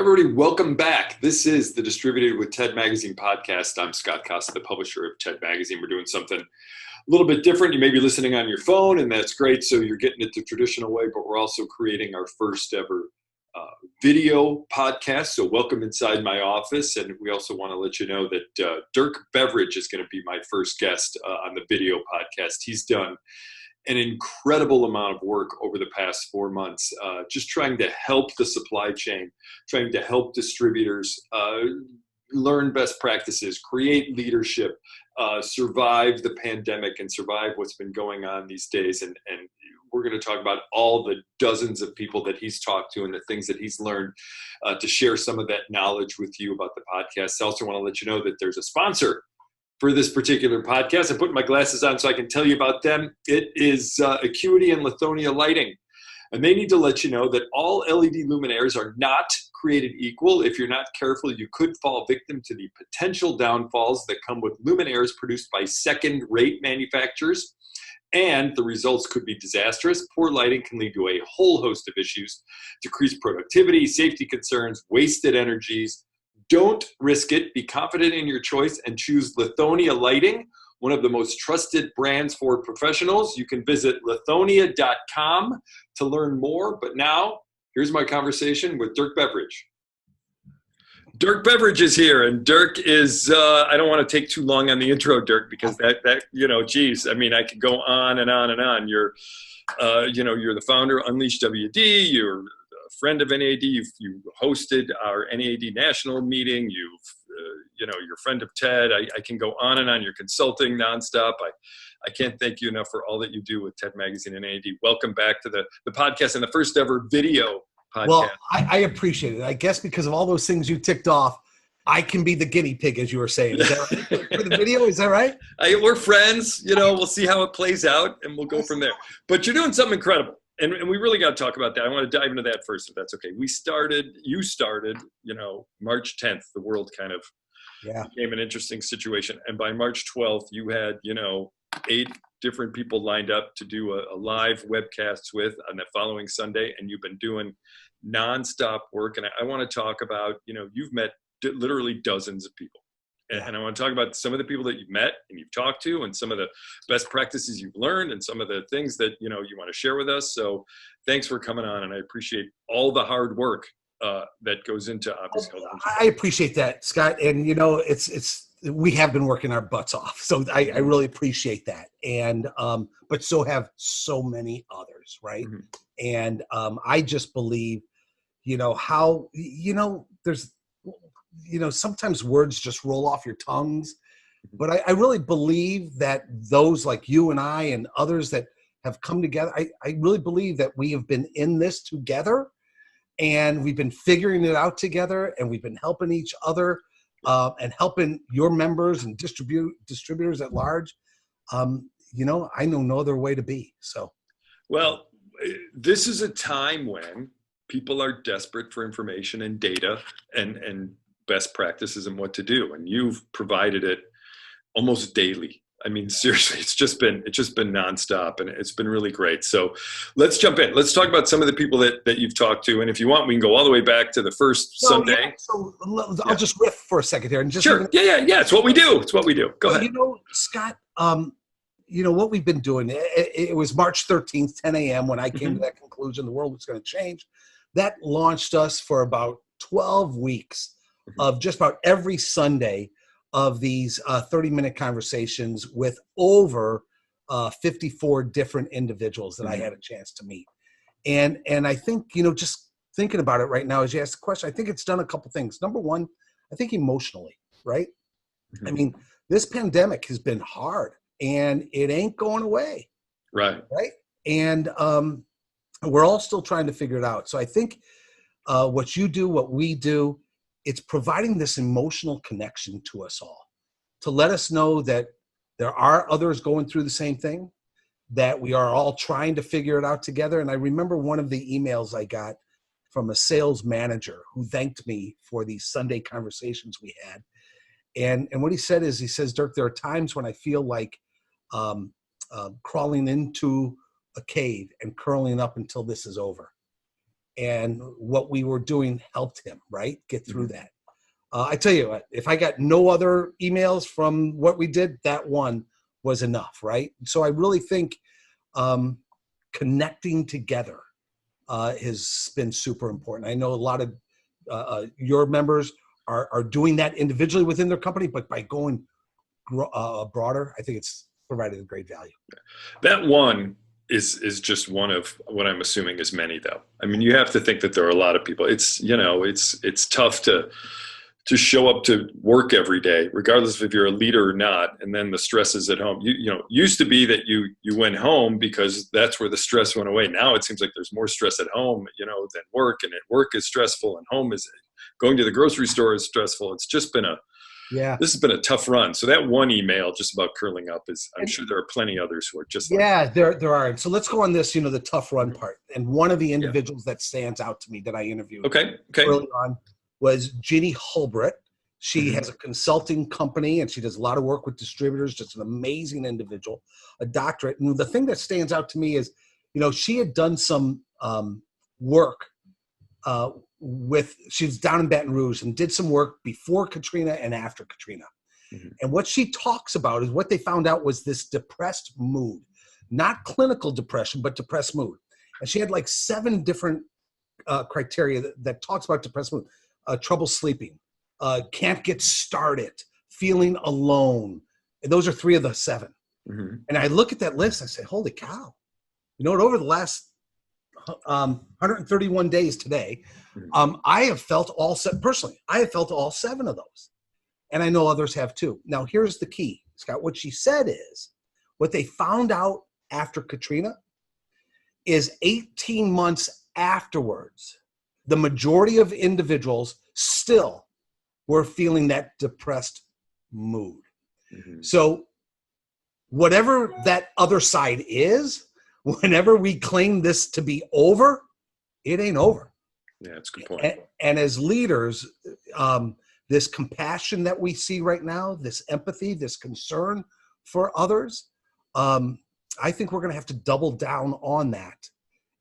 Everybody, welcome back. This is the Distributed with TED Magazine podcast. I'm Scott Costa, the publisher of TED Magazine. We're doing something a little bit different. You may be listening on your phone, and that's great. So you're getting it the traditional way, but we're also creating our first ever video podcast. So welcome inside my office. And we also want to let you know that Dirk Beveridge is going to be my first guest on the video podcast. He's done an incredible amount of work over the past 4 months, just trying to help the supply chain, trying to help distributors learn best practices, create leadership, survive the pandemic and survive what's been going on these days. And we're going to talk about all the dozens of people that he's talked to and the things that he's learned to share some of that knowledge with you about the podcast. I also want to let you know that there's a sponsor for this particular podcast. I'm putting my glasses on so I can tell you about them. It is Acuity and Lithonia Lighting. And they need to let you know that all LED luminaires are not created equal. If you're not careful, you could fall victim to the potential downfalls that come with luminaires produced by second-rate manufacturers. And the results could be disastrous. Poor lighting can lead to a whole host of issues: decreased productivity, safety concerns, wasted energies. Don't risk it. Be confident in your choice and choose Lithonia Lighting, one of the most trusted brands for professionals. You can visit lithonia.com to learn more. But now, here's my conversation with Dirk Beveridge. Dirk Beveridge is here, and Dirk is, I don't want to take too long on the intro, Dirk, because geez, I mean, I could go on and on and on. You're the founder of UnleashWD. You're friend of NAD, you hosted our NAD national meeting, you're friend of TED. I can go on and on. You're consulting nonstop. I can't thank you enough for all that you do with TED Magazine and NAD. Welcome back to the podcast and the first ever video podcast. Well, I appreciate it. I guess because of all those things you ticked off, I can be the guinea pig, as you were saying. Is that right? For the video, is that right? We're friends. We'll see how it plays out, and we'll go from there. But you're doing something incredible. And we really got to talk about that. I want to dive into that first, if that's okay. You started, March 10th, the world kind of became an interesting situation. And by March 12th, you had, 8 different people lined up to do a live webcasts with on the following Sunday. And you've been doing nonstop work. And I want to talk about, you've met literally dozens of people. And I want to talk about some of the people that you've met and you've talked to, and some of the best practices you've learned, and some of the things that you want to share with us. So thanks for coming on, and I appreciate all the hard work that goes into obviously. I appreciate that, Scott. And we have been working our butts off, so I really appreciate that. And but so have so many others, right? Mm-hmm. And I just believe, there's. Sometimes words just roll off your tongues, but I really believe that those like you and I and others that have come together, I really believe that we have been in this together, and we've been figuring it out together, and we've been helping each other and helping your members and distributors at large. I know no other way to be. So, well, this is a time when people are desperate for information and data and best practices and what to do. And you've provided it almost daily. I mean, seriously, it's just been nonstop, and it's been really great. So let's jump in. Let's talk about some of the people that you've talked to. And if you want, we can go all the way back to the first Sunday. Yeah, so I'll just riff for a second here. And just sure. Yeah. It's what we do. Go ahead. Scott, what we've been doing, it was March 13th, 10 a.m. when I came to that conclusion, the world was going to change. That launched us for about 12 weeks of just about every Sunday of these 30-minute conversations with over 54 different individuals that I had a chance to meet. And I think, just thinking about it right now as you ask the question, I think it's done a couple things. Number one, I think emotionally, right? Mm-hmm. I mean, this pandemic has been hard, and it ain't going away. Right. And we're all still trying to figure it out. So I think what you do, what we do, it's providing this emotional connection to us all, to let us know that there are others going through the same thing, that we are all trying to figure it out together. And I remember one of the emails I got from a sales manager who thanked me for these Sunday conversations we had. And what he said is, he says, Dirk, there are times when I feel like crawling into a cave and curling up until this is over. and what we were doing helped him, right, get through that. I tell you what, if I got no other emails from what we did, that one was enough, right? So I really think connecting together has been super important. I know a lot of your members are doing that individually within their company, but by going broader, I think it's provided a great value. That one is just one of what I'm assuming is many, though. I mean, you have to think that there are a lot of people. It's, you know, it's tough to show up to work every day, regardless if you're a leader or not. And then the stresses at home, you know, used to be that you went home because that's where the stress went away. Now it seems like there's more stress at home, you know, than work, and at work is stressful, and home is, going to the grocery store is stressful. It's just been this has been a tough run. So that one email just about curling up is, I'm sure there are plenty others who are just like that. there are. So let's go on this, you know, the tough run part. And one of the individuals that stands out to me that I interviewed early on was Ginny Hulbert. She has a consulting company, and she does a lot of work with distributors, just an amazing individual, a doctorate. And the thing that stands out to me is, you know, she had done some work she's down in Baton Rouge and did some work before Katrina and after Katrina. And what she talks about is what they found out was this depressed mood, not clinical depression, but depressed mood. And she had like 7 different criteria that talks about depressed mood. Trouble sleeping, can't get started, feeling alone. And those are 3 of the 7. And I look at that list, I say, holy cow. You know what, over the last 131 days today, I have felt personally, I have felt all 7 of those. And I know others have too. Now, here's the key, Scott. What she said is, what they found out after Katrina is 18 months afterwards, the majority of individuals still were feeling that depressed mood. So whatever that other side is, whenever we claim this to be over, it ain't over. Yeah, that's a good point. And as leaders, this compassion that we see right now, this empathy, this concern for others, I think we're going to have to double down on that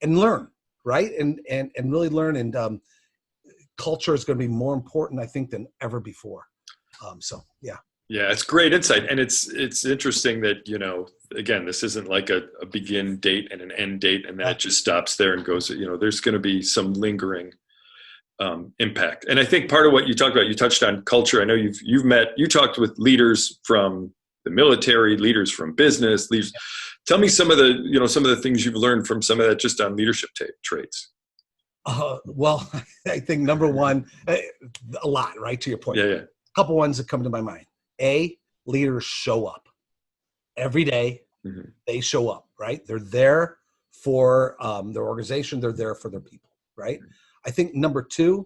and learn, right? And really learn. And culture is going to be more important, I think, than ever before. So, yeah. Yeah, it's great insight. And it's interesting that, you know, again, this isn't like a begin date and an end date, and then it just stops there and goes, you know, there's going to be some lingering impact. And I think part of what you talked about, you touched on culture. I know you talked with leaders from the military, leaders from business, leaders. Tell me some of the things you've learned from some of that just on leadership traits. Well, I think number one, a lot, right? To your point. Yeah. A couple ones that come to my mind. Leaders show up every day. They show up, right? They're there for their organization. They're there for their people, right? I think number 2,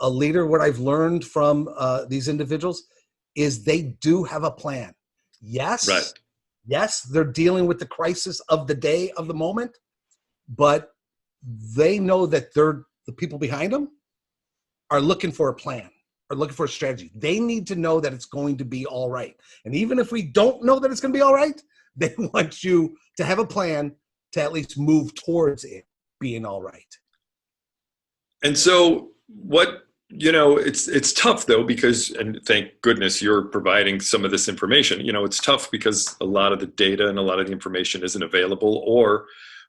a leader, what I've learned from these individuals is they do have a plan. Yes. Right. Yes, they're dealing with the crisis of the day, of the moment, but they know that the people behind them are looking for a plan, are looking for a strategy. They need to know that it's going to be all right. And even if we don't know that it's going to be all right, they want you to have a plan to at least move towards it being all right. And so it's tough though, because, and thank goodness you're providing some of this information, you know, it's tough because a lot of the data and a lot of the information isn't available, or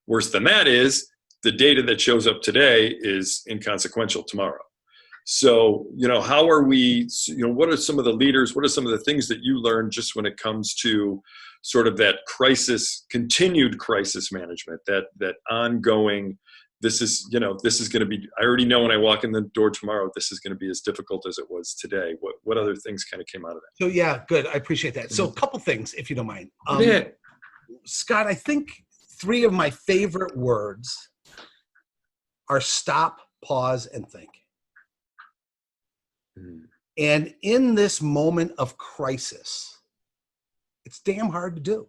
worse than that is the data that shows up today is inconsequential tomorrow. So, you know, how are we, you know, what are some of the leaders, what are some of the things that you learned just when it comes to sort of that continued crisis management, that ongoing, this is going to be, I already know when I walk in the door tomorrow, this is going to be as difficult as it was today. What other things kind of came out of that? So, yeah, good. I appreciate that. So a couple things, if you don't mind. Scott, I think 3 of my favorite words are stop, pause, and think. And in this moment of crisis, it's damn hard to do,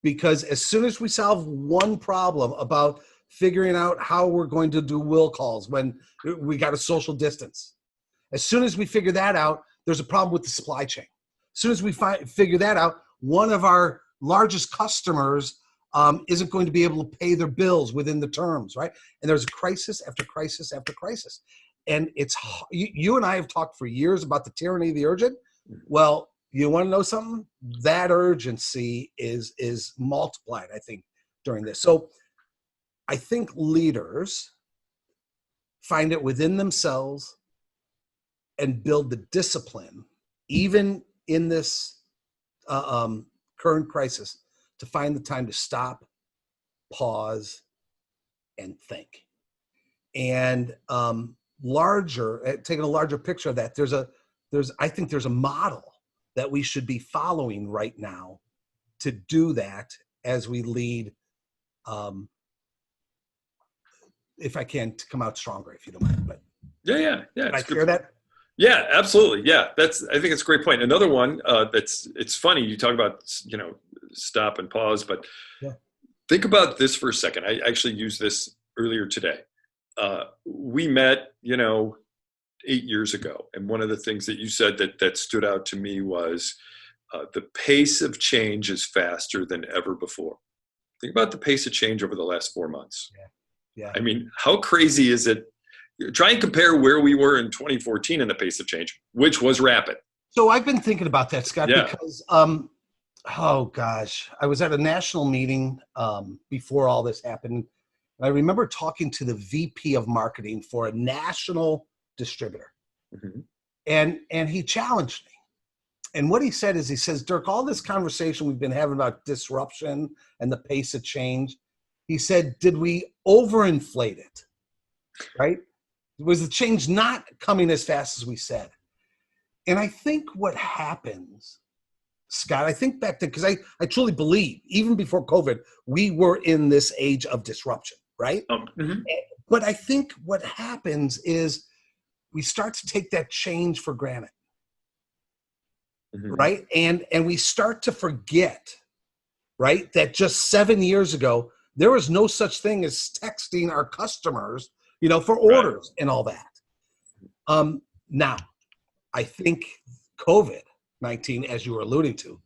because as soon as we solve one problem about figuring out how we're going to do will calls when we got a social distance, as soon as we figure that out, there's a problem with the supply chain. As soon as we figure that out, one of our largest customers isn't going to be able to pay their bills within the terms, right? And there's crisis after crisis after crisis. And you and I have talked for years about the tyranny of the urgent. Well, you want to know something? That urgency is multiplied, I think, during this. So I think leaders find it within themselves and build the discipline, even in this current crisis, to find the time to stop, pause, and think. And taking a larger picture of that, I think there's a model that we should be following right now to do that as we lead, if I can, to come out stronger, if you don't mind. But yeah. Can I share that? Yeah, absolutely. Yeah, I think it's a great point. Another one it's funny. You talk about, stop and pause, but think about this for a second. I actually used this earlier today. We met, 8 years ago, and one of the things that you said that stood out to me was the pace of change is faster than ever before. Think about the pace of change over the last 4 months. Yeah. I mean, how crazy is it? Try and compare where we were in 2014 in the pace of change, which was rapid. So I've been thinking about that, Scott, Yeah. because, oh gosh, I was at a national meeting before all this happened. I remember talking to the VP of marketing for a national distributor. Mm-hmm. And he challenged me. And what he said is, he says, Dirk, all this conversation we've been having about disruption and the pace of change, he said, did we overinflate it? Right? Was the change not coming as fast as we said? And I think what happens, Scott, I think back to, because I truly believe, even before COVID, we were in this age of disruption, right? Mm-hmm. But I think what happens is we start to take that change for granted, right? And we start to forget, right, that just 7 years ago, there was no such thing as texting our customers, for orders and all that. Now, I think COVID-19, as you were alluding to,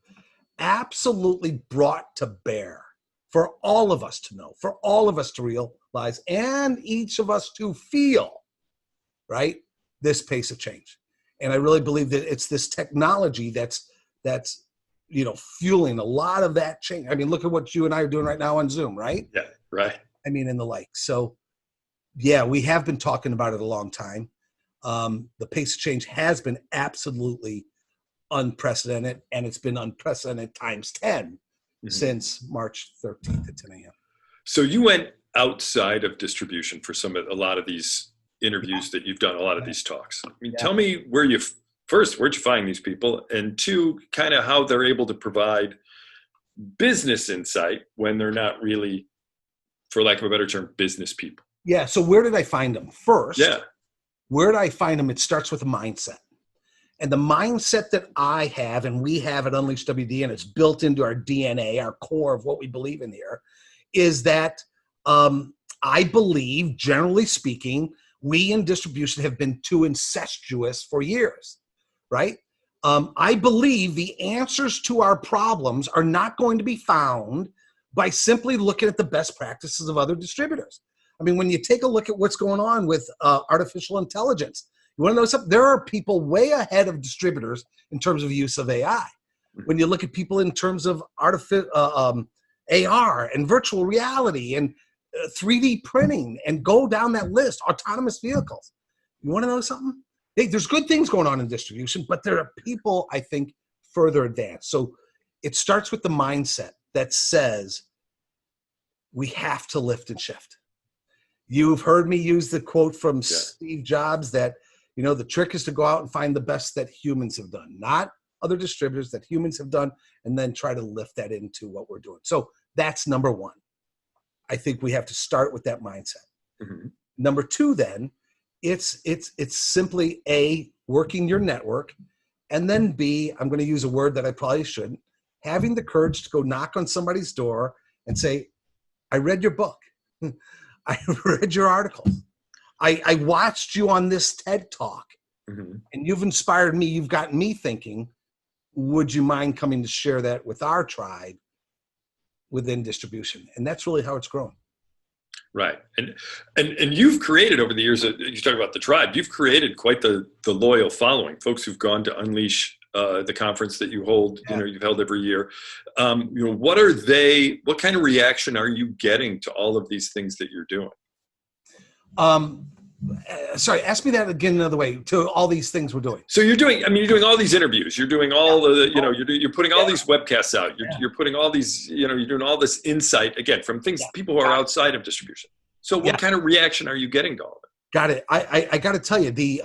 absolutely brought to bear for all of us to know, for all of us to realize, and each of us to feel, right, this pace of change. And I really believe that it's this technology that's fueling a lot of that change. I mean, look at what you and I are doing right now on Zoom, right? Yeah, right. I mean, and the like. So, yeah, we have been talking about it a long time. The pace of change has been absolutely unprecedented, and it's been unprecedented times 10 since March 13th at 10 a.m. So you went outside of distribution for a lot of these interviews that you've done, a lot of these talks. I mean, tell me where'd you find these people, and two, kind of how they're able to provide business insight when they're not really, for lack of a better term, business people. Yeah. So where did I find them? First, where did I find them? It starts with a mindset. And the mindset that I have and we have at UnleashWD, and it's built into our DNA, our core of what we believe in here, is that I believe, generally speaking, we in distribution have been too incestuous for years, right? I believe the answers to our problems are not going to be found by simply looking at the best practices of other distributors. I mean, when you take a look at what's going on with artificial intelligence, you want to know something? There are people way ahead of distributors in terms of use of AI. When you look at people in terms of AR and virtual reality and 3D printing and go down that list, autonomous vehicles. You want to know something? Hey, there's good things going on in distribution, but there are people, I think, further advanced. So it starts with the mindset that says we have to lift and shift. You've heard me use the quote from Steve Jobs that, the trick is to go out and find the best that humans have done, not other distributors, that humans have done, and then try to lift that into what we're doing. So that's number one. I think we have to start with that mindset. Number two, then, it's simply A, working your network, and then B, I'm going to use a word that I probably shouldn't, having the courage to go knock on somebody's door and say, I read your book. I read your articles. I watched you on this TED Talk, and you've inspired me. You've gotten me thinking, would you mind coming to share that with our tribe? within distribution. And that's really how it's grown. Right. And you've created over the years, you talk about the tribe, you've created quite the loyal following, folks who've gone to Unleash, the conference that you hold, you've held every year. What kind of reaction are you getting to all of these things that you're doing? Sorry, ask me that again another way, to all these things we're doing. So you're doing all these interviews, you're doing all you're putting all these webcasts out, you're putting all these, you're doing all this insight, again, from things, people who are outside of distribution. So what kind of reaction are you getting to all of it? Got it. I got to tell you, the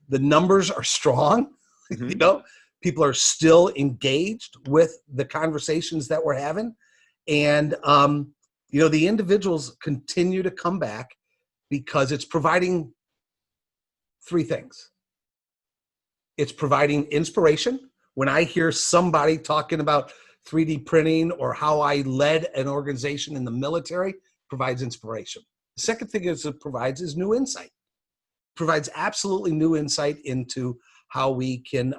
numbers are strong. Mm-hmm. People are still engaged with the conversations that we're having. And, the individuals continue to come back because it's providing three things. It's providing inspiration. When I hear somebody talking about 3D printing or how I led an organization in the military, provides inspiration. The second thing it provides is new insight. Provides absolutely new insight into how we can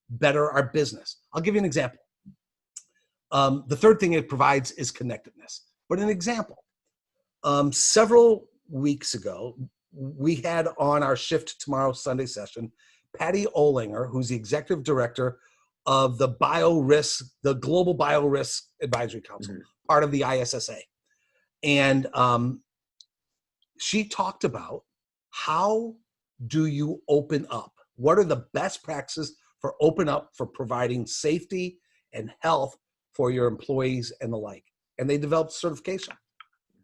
better our business. I'll give you an example. The third thing it provides is connectedness. But an example, several weeks ago, we had on our Shift Tomorrow Sunday session, Patty Olinger, who's the executive director of the Global Biorisk Advisory Council, part of the ISSA. And she talked about how do you open up? What are the best practices for open up for providing safety and health for your employees and the like? And they developed certification.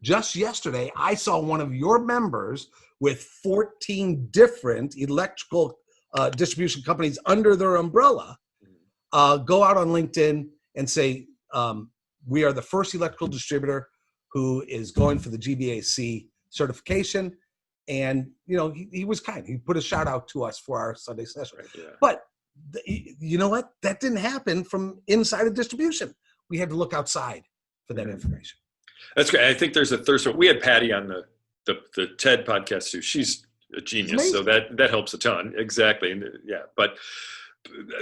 Just yesterday, I saw one of your members with 14 different electrical distribution companies under their umbrella go out on LinkedIn and say, we are the first electrical distributor who is going for the GBAC certification. And, he was kind. He put a shout out to us for our Sunday session. Right, yeah. But you know what? That didn't happen from inside of distribution. We had to look outside for that information. That's great. I think there's a thirst. We had Patty on the TED podcast too. She's a genius, so that helps a ton. Exactly. And but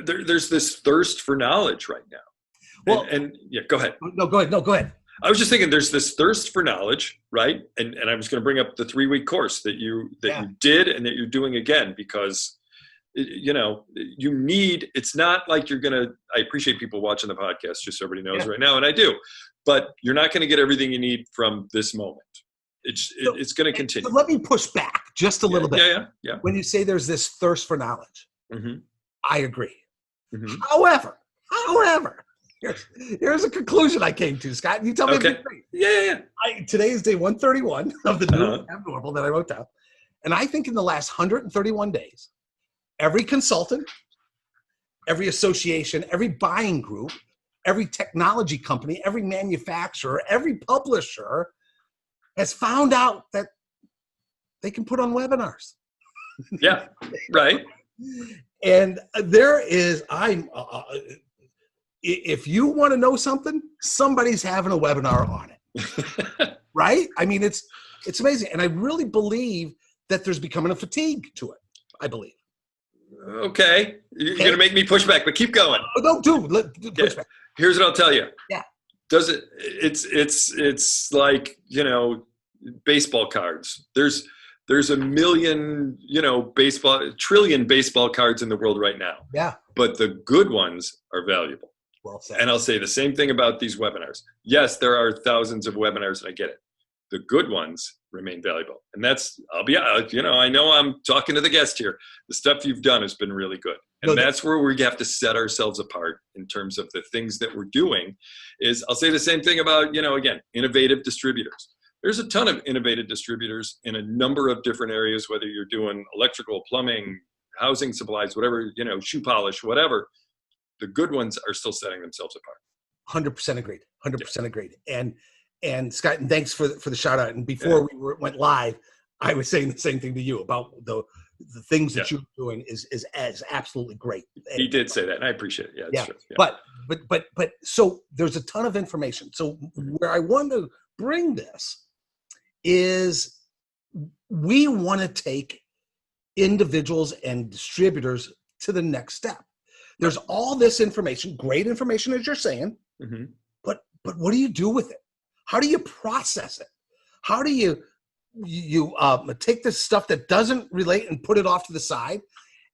there's this thirst for knowledge right now. Well, and go ahead. No, go ahead. I was just thinking there's this thirst for knowledge, right? And I was going to bring up the 3-week course that you did and that you're doing again, because you need, it's not like you're going to, I appreciate people watching the podcast, just so everybody knows right now, and I do, but you're not going to get everything you need from this moment. It's going to continue. But let me push back just a little bit. Yeah. When you say there's this thirst for knowledge, I agree. Mm-hmm. However, here's a conclusion I came to, Scott. You tell me if you agree. Yeah. Today is day 131 of the new abnormal that I wrote down. And I think in the last 131 days, every consultant, every association, every buying group, every technology company, every manufacturer, every publisher has found out that they can put on webinars. Yeah, right. And there is, if you want to know something, somebody's having a webinar on it, right? I mean, it's amazing. And I really believe that there's becoming a fatigue to it, I believe. Okay. You're going to make me push back, but keep going. No, push back. Here's what I'll tell you. Yeah. It's like, baseball cards. There's a million, trillion baseball cards in the world right now. Yeah. But the good ones are valuable. Well said. And I'll say the same thing about these webinars. Yes, there are thousands of webinars, and I get it. The good ones remain valuable. And I know I'm talking to the guest here. The stuff you've done has been really good. And that's where we have to set ourselves apart in terms of the things that we're doing. Is I'll say the same thing about, again, innovative distributors. There's a ton of innovative distributors in a number of different areas, whether you're doing electrical, plumbing, housing supplies, whatever, shoe polish, whatever. The good ones are still setting themselves apart. 100% agreed. 100% agreed. And Scott, and thanks for the shout out. And before we went live, I was saying the same thing to you about the things that you're doing is absolutely great. He did say that, and I appreciate it. Yeah. True. But so there's a ton of information. So where I want to bring this is we want to take individuals and distributors to the next step. There's all this information, great information, as you're saying, but but what do you do with it? How do you process it? How do you take this stuff that doesn't relate and put it off to the side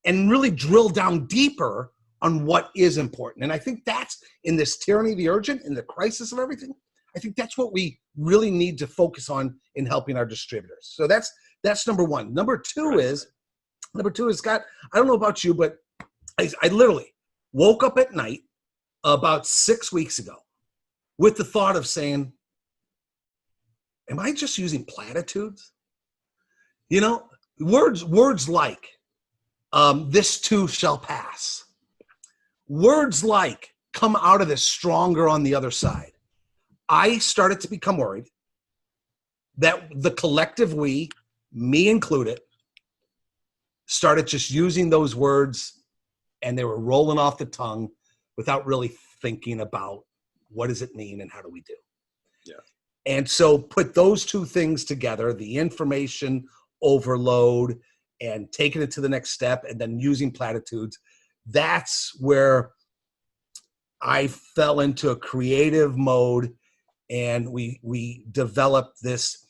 and really drill down deeper on what is important? And I think that's, in this tyranny of the urgent, in the crisis of everything, I think that's what we really need to focus on in helping our distributors. So that's number one. Number two is, Scott, I don't know about you, but I literally woke up at night about 6 weeks ago with the thought of saying, am I just using platitudes? You know, words like, this too shall pass. Words like, come out of this stronger on the other side. I started to become worried that the collective we, me included, started just using those words and they were rolling off the tongue without really thinking about what does it mean and how do we do? Yeah. And so put those two things together, the information overload and taking it to the next step and then using platitudes, that's where I fell into a creative mode, and we developed this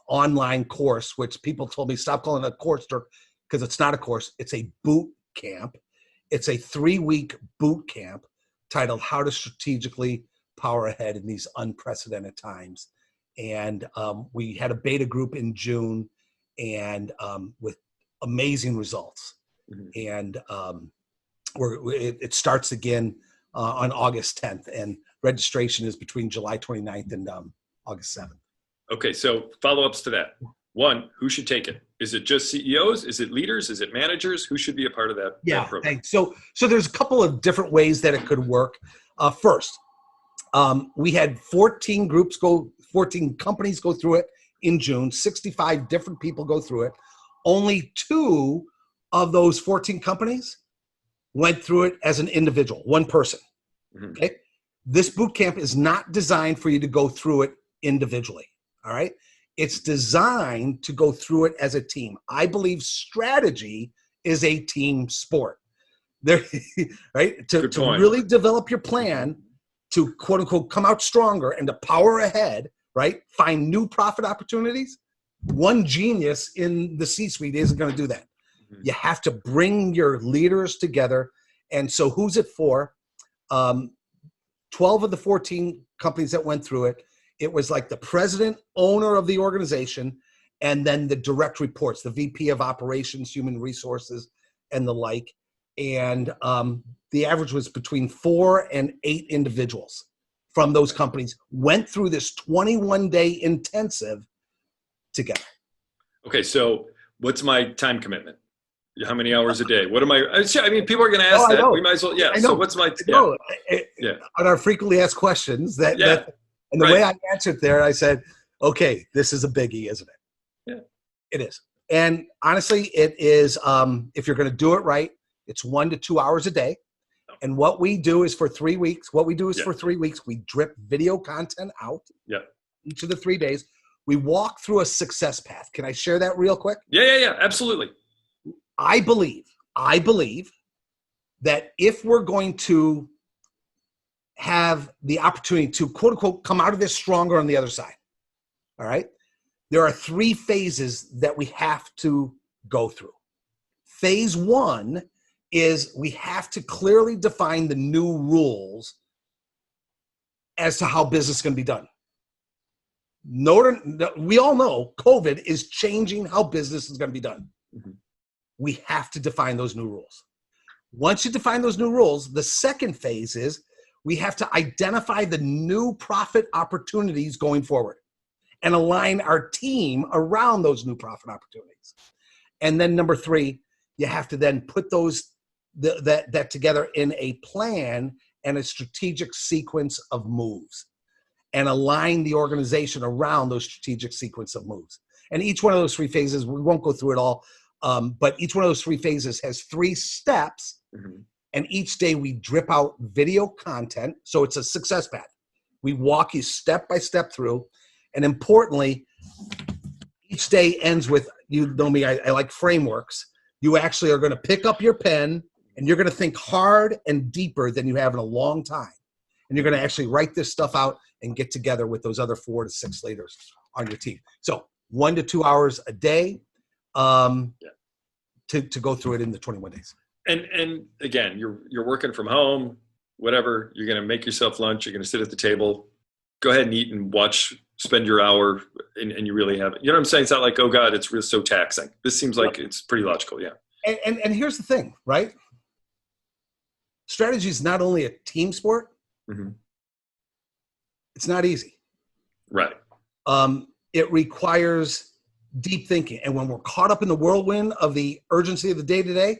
online course, which people told me, stop calling it a course, Dirk, because it's not a course, it's a boot camp. It's a 3-week boot camp titled How to Strategically Power Ahead in These Unprecedented Times. And we had a beta group in June, and with amazing results. And it starts again on August 10th, and registration is between July 29th and August 7th. Okay, so follow-ups to that. One, who should take it? Is it just CEOs? Is it leaders? Is it managers? Who should be a part of that, that program? Thanks. So there's a couple of different ways that it could work. First, we had 14 companies go through it in June, 65 different people go through it. Only 2 of those 14 companies went through it as an individual, one person. Okay. This boot camp is not designed for you to go through it individually. All right. It's designed to go through it as a team. I believe strategy is a team sport. There, right? To really develop your plan to quote unquote come out stronger and to power ahead, right? Find new profit opportunities. One genius in the C-suite isn't going to do that. You have to bring your leaders together. And so who's it for? 12 of the 14 companies that went through it, it was like the president, owner of the organization, and then the direct reports, the VP of operations, human resources, and the like. And the average was between 4 and 8 individuals from those companies went through this 21-day intensive together. Okay, so what's my time commitment? How many hours a day? What am I mean, people are going to ask that. We might as well, So what's my, on our frequently asked questions and the way I answered there, I said, okay, this is a biggie, isn't it? Yeah. It is. And honestly, it is, if you're going to do it right, it's 1 to 2 hours a day. And what we do is for 3 weeks, for 3 weeks, we drip video content out each of the 3 days. We walk through a success path. Can I share that real quick? Yeah, absolutely. I believe that if we're going to have the opportunity to quote unquote come out of this stronger on the other side, all right, there are 3 phases that we have to go through. Phase 1 is we have to clearly define the new rules as to how business is going to be done. We all know COVID is changing how business is going to be done. We have to define those new rules. Once you define those new rules, the second phase is we have to identify the new profit opportunities going forward and align our team around those new profit opportunities. And then number 3, you have to then put that together in a plan and a strategic sequence of moves and align the organization around those strategic sequence of moves. And each one of those 3 phases, we won't go through it all, but each one of those 3 phases has 3 steps, and each day we drip out video content. So it's a success path. We walk you step by step through, and importantly, each day ends with, you know me, I like frameworks. You actually are going to pick up your pen, and you're going to think hard and deeper than you have in a long time. and you're going to actually write this stuff out and get together with those other 4 to 6 leaders on your team. So 1 to 2 hours a day to go through it in the 21 days. And again, you're working from home, whatever. You're going to make yourself lunch. You're going to sit at the table. Go ahead and eat and watch. Spend your hour, and you really have it. You know what I'm saying? It's not like, oh God, it's really so taxing. This seems like it's pretty logical. Yeah. And here's the thing, right? Strategy is not only a team sport. Mm-hmm. It's not easy. Right. It requires deep thinking. And when we're caught up in the whirlwind of the urgency of the day-to-day,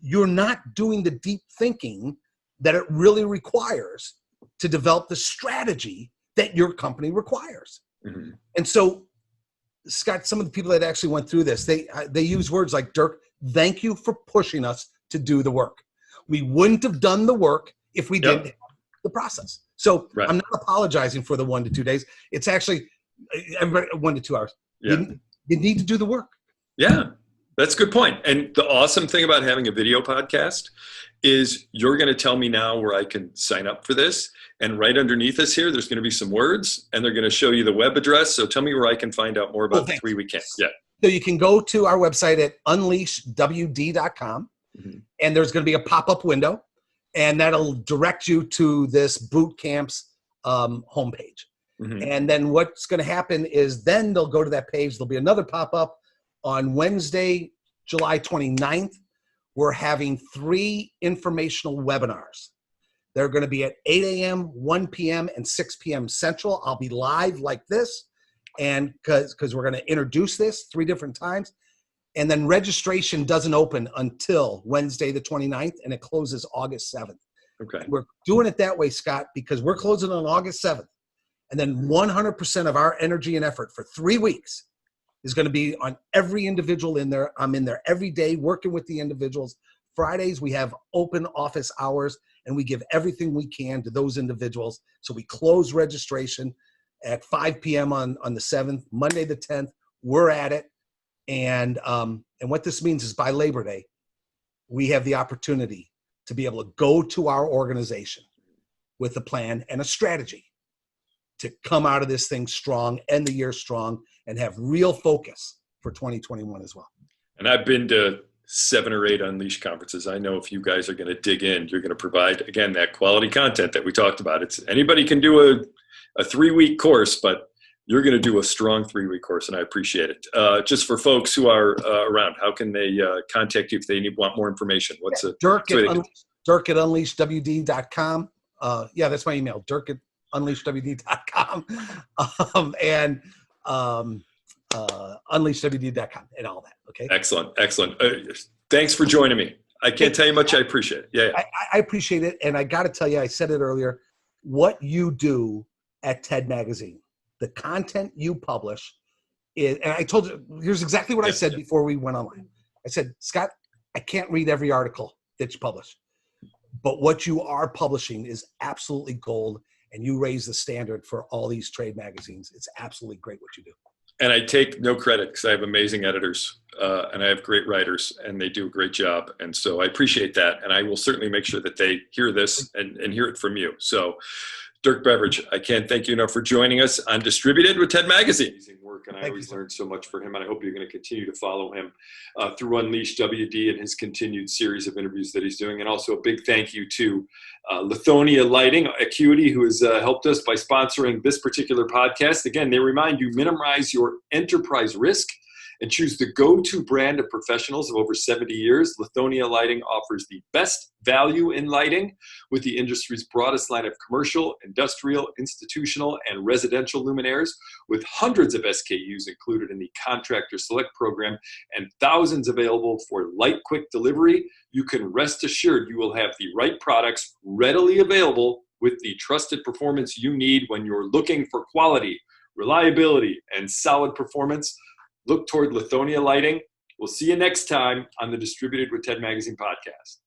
you're not doing the deep thinking that it really requires to develop the strategy that your company requires. Mm-hmm. And so, Scott, some of the people that actually went through this, they use words like, Dirk, thank you for pushing us to do the work. We wouldn't have done the work if we didn't have the process. So I'm not apologizing for the 1 to 2 days. It's actually 1 to 2 hours. Yeah. You need to do the work. Yeah, that's a good point. And the awesome thing about having a video podcast is you're going to tell me now where I can sign up for this. And right underneath us here, there's going to be some words, and they're going to show you the web address. So tell me where I can find out more about the 3-week camp. Yeah. So you can go to our website at UnleashWD.com, and there's going to be a pop-up window, and that'll direct you to this boot camp's homepage. Mm-hmm. And then what's going to happen is then they'll go to that page. There'll be another pop-up on Wednesday, July 29th. We're having 3 informational webinars. They're going to be at 8 a.m., 1 p.m., and 6 p.m. Central. I'll be live like this, and because we're going to introduce this 3 different times. And then registration doesn't open until Wednesday the 29th, and it closes August 7th. Okay. We're doing it that way, Scott, because we're closing on August 7th. And then 100% of our energy and effort for 3 weeks is going to be on every individual in there. I'm in there every day working with the individuals. Fridays, we have open office hours, and we give everything we can to those individuals. So we close registration at 5 p.m. on the 7th, Monday the 10th. We're at it. And what this means is by Labor Day, we have the opportunity to be able to go to our organization with a plan and a strategy to come out of this thing strong, end the year strong, and have real focus for 2021 as well. And I've been to 7 or 8 Unleash conferences. I know if you guys are going to dig in, you're going to provide, again, that quality content that we talked about. It's anybody can do a 3-week course, but you're going to do a strong 3-week course, and I appreciate it. Just for folks who are around, how can they contact you if they want more information? What's Dirk at UnleashWD.com. That's my email, Dirk at UnleashWD.com and UnleashWD.com and all that. Okay. Excellent. Thanks for joining me. I can't tell you much. I appreciate it. Yeah. I appreciate it. And I got to tell you, I said it earlier, what you do at TED Magazine, the content you publish is, and I told you, here's exactly what I said before we went online. I said, Scott, I can't read every article that you publish, but what you are publishing is absolutely gold. And you raise the standard for all these trade magazines. It's absolutely great what you do. And I take no credit because I have amazing editors and I have great writers, and they do a great job. And so I appreciate that. And I will certainly make sure that they hear this and hear it from you. So Dirk Beveridge, I can't thank you enough for joining us on DistributED with TED Magazine. Amazing work, and I always learn so much from him, and I hope you're going to continue to follow him through UnleashWD and his continued series of interviews that he's doing. And also a big thank you to Lithonia Lighting Acuity, who has helped us by sponsoring this particular podcast. Again, they remind you, minimize your enterprise risk and choose the go-to brand of professionals of over 70 years. Lithonia Lighting offers the best value in lighting with the industry's broadest line of commercial, industrial, institutional, and residential luminaires, with hundreds of SKUs included in the Contractor Select program and thousands available for light quick delivery. You can rest assured you will have the right products readily available with the trusted performance you need when you're looking for quality, reliability, and solid performance. Look toward Lithonia Lighting. We'll see you next time on the Distributed with TED Magazine podcast.